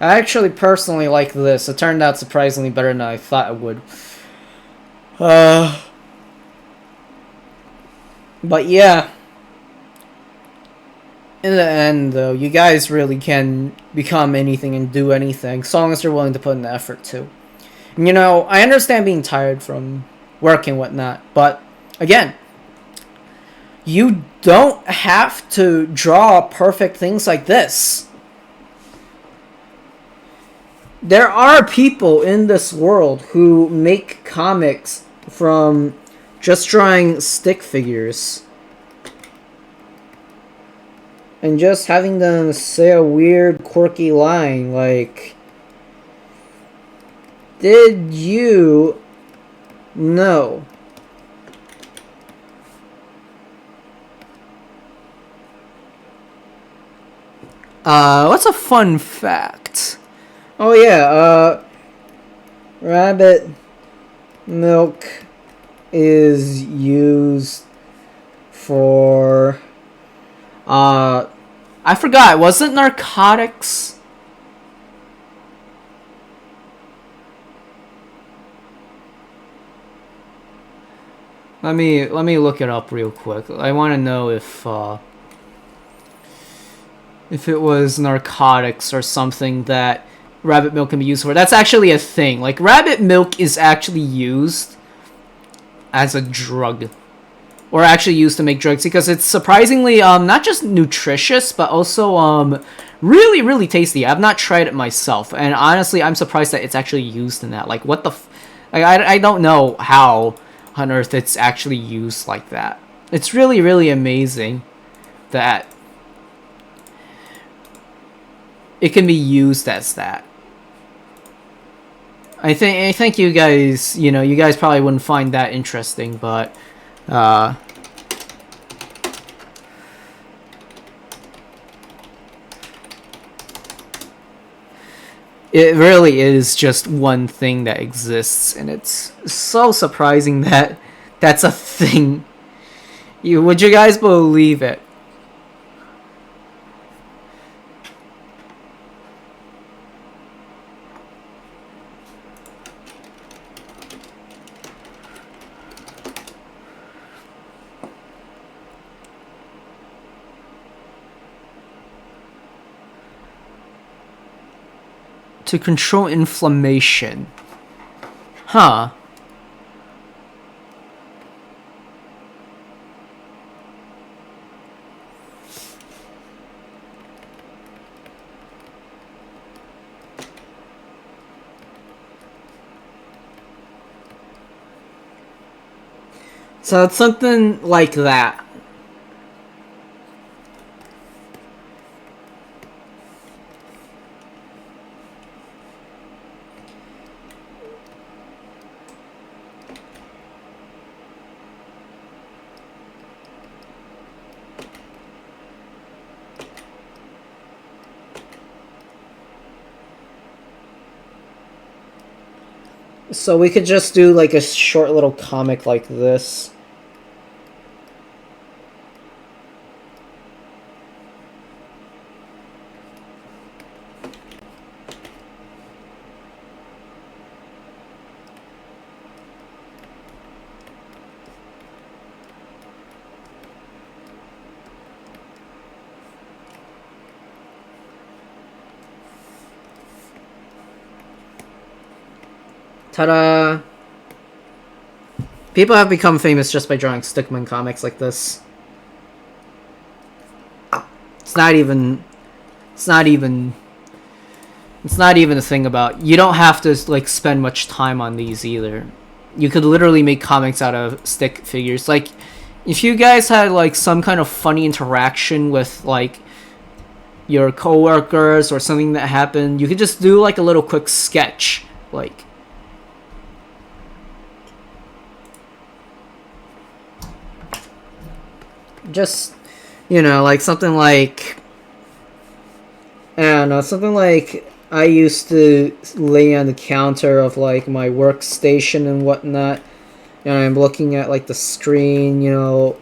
I actually personally like this. It turned out surprisingly better than I thought it would. But yeah. In the end, though, you guys really can become anything and do anything, as long as you're willing to put in the effort too. And, you know, I understand being tired from work and whatnot, but again, you don't have to draw perfect things like this. There are people in this world who make comics from just drawing stick figures and just having them say a weird, quirky line like, "Did you know?" What's a fun fact? Oh yeah, rabbit milk is used for, I forgot, was it narcotics? Let me look it up real quick. I want to know if it was narcotics or something that rabbit milk can be used for. That's actually a thing. Like, rabbit milk is actually used as a drug. Or actually used to make drugs because it's surprisingly not just nutritious but also really, really tasty. I've not tried it myself, and honestly I'm surprised that it's actually used in that. Like, what the I don't know how on earth it's actually used like that. It's really, really amazing that it can be used as that. I think you guys, you know, you guys probably wouldn't find that interesting, but it really is just one thing that exists, and it's so surprising that that's a thing. Would you guys believe it? To control inflammation. Huh. So it's something like that. So we could just do like a short little comic like this. Ta-da! People have become famous just by drawing Stickman comics like this. It's not even a thing about, you don't have to like spend much time on these either. You could literally make comics out of stick figures. Like, if you guys had like some kind of funny interaction with like your coworkers or something that happened, you could just do like a little quick sketch, like just, you know, like something like, I don't know, something like I used to lay on the counter of like my workstation and whatnot, and I'm looking at like the screen, you know,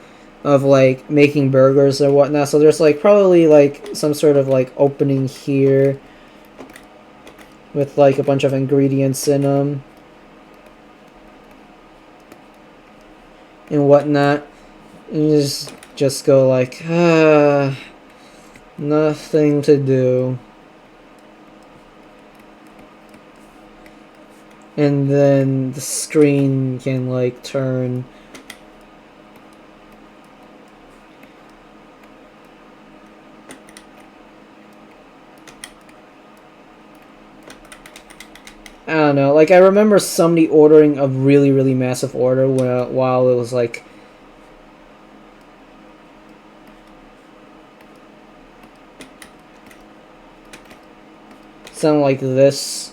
of like making burgers or whatnot. So there's like probably like some sort of like opening here with like a bunch of ingredients in them and whatnot. And you just go like, nothing to do. And then the screen can like turn. I don't know, like I remember somebody ordering a really, really massive order while it was like something like this.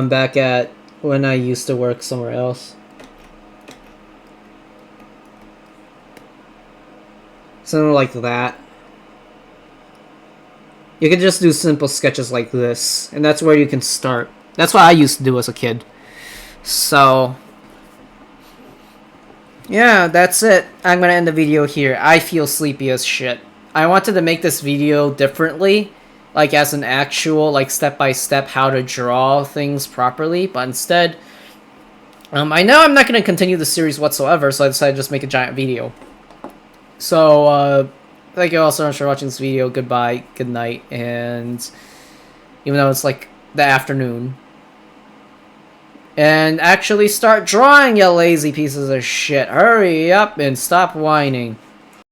Back at when I used to work somewhere else. Something like that. You can just do simple sketches like this, and that's where you can start. That's what I used to do as a kid. So, yeah, that's it. I'm gonna end the video here. I feel sleepy as shit. I wanted to make this video differently, like as an actual, like step-by-step how to draw things properly, but instead, I know I'm not gonna continue the series whatsoever, so I decided to just make a giant video. So, thank you all so much for watching this video. Goodbye, good night, and even though it's like the afternoon. And actually start drawing, you lazy pieces of shit. Hurry up and stop whining.